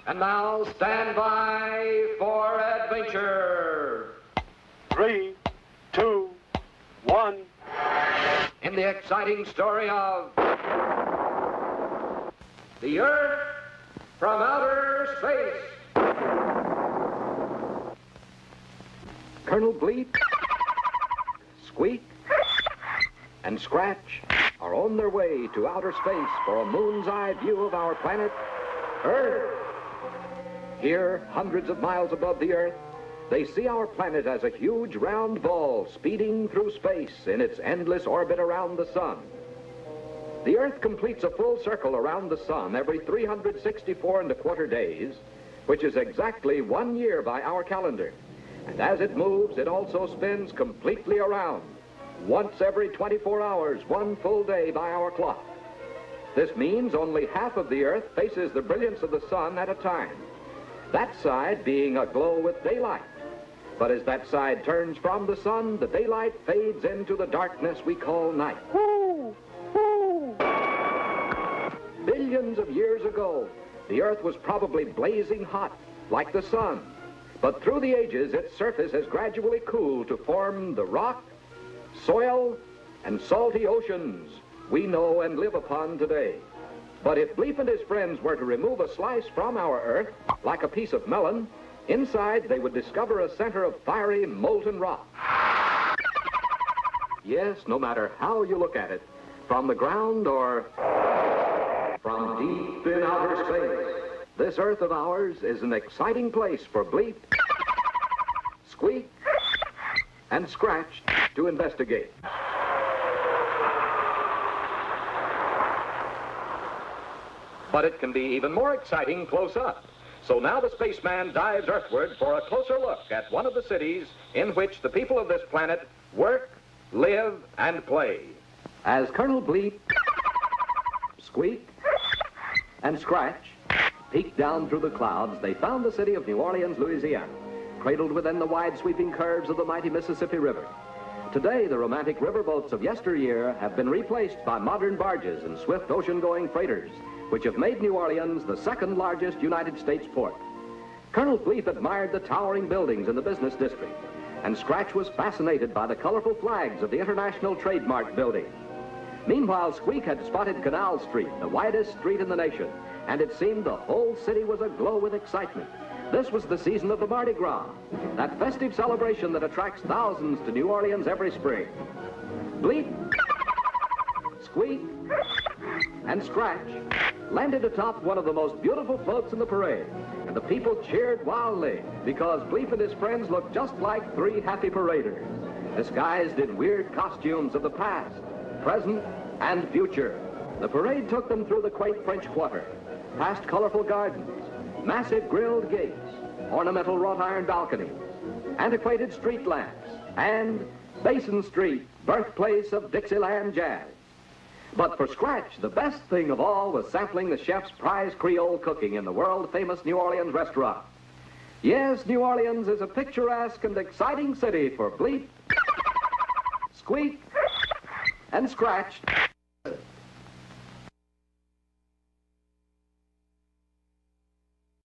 And now stand by for adventure. 3, 2, 1. In the exciting story of the Earth from outer space. Colonel Bleep, Squeak, and Scratch are on their way to outer space for a moon's eye view of our planet, Earth. Here, hundreds of miles above the Earth, they see our planet as a huge round ball speeding through space in its endless orbit around the sun. The Earth completes a full circle around the sun every 364 1/4 days, which is exactly 1 year by our calendar. And as it moves, it also spins completely around, once every 24 hours, 1 full day by our clock. This means only half of the Earth faces the brilliance of the sun at a time, that side being aglow with daylight. But as that side turns from the sun, the daylight fades into the darkness we call night. Billions of years ago, the Earth was probably blazing hot, like the sun. But through the ages, its surface has gradually cooled to form the rock, soil, and salty oceans we know and live upon today. But if Bleep and his friends were to remove a slice from our Earth, like a piece of melon, inside they would discover a center of fiery, molten rock. Yes, no matter how you look at it, from the ground or from deep in outer space, this Earth of ours is an exciting place for Bleep, Squeak, and Scratch to investigate. But it can be even more exciting close up. So now the spaceman dives earthward for a closer look at one of the cities in which the people of this planet work, live, and play. As Colonel Bleep, Squeak, and Scratch peeked down through the clouds, they found the city of New Orleans, Louisiana, cradled within the wide sweeping curves of the mighty Mississippi River. Today, the romantic riverboats of yesteryear have been replaced by modern barges and swift ocean-going freighters, which have made New Orleans the second largest United States port. Colonel Bleep admired the towering buildings in the business district, and Scratch was fascinated by the colorful flags of the International Trademark Building. Meanwhile, Squeak had spotted Canal Street, the widest street in the nation, and it seemed the whole city was aglow with excitement. This was the season of the Mardi Gras, that festive celebration that attracts thousands to New Orleans every spring. Bleep, Squeak, and Scratch landed atop one of the most beautiful floats in the parade, and the people cheered wildly because Bleep and his friends looked just like 3 happy paraders, disguised in weird costumes of the past, present, and future. The parade took them through the quaint French Quarter, past colorful gardens, massive grilled gates, ornamental wrought iron balconies, antiquated street lamps, and Basin Street, birthplace of Dixieland jazz. But for Scratch, the best thing of all was sampling the chef's prize Creole cooking in the world-famous New Orleans restaurant. Yes, New Orleans is a picturesque and exciting city for Bleep, Squeak, and Scratch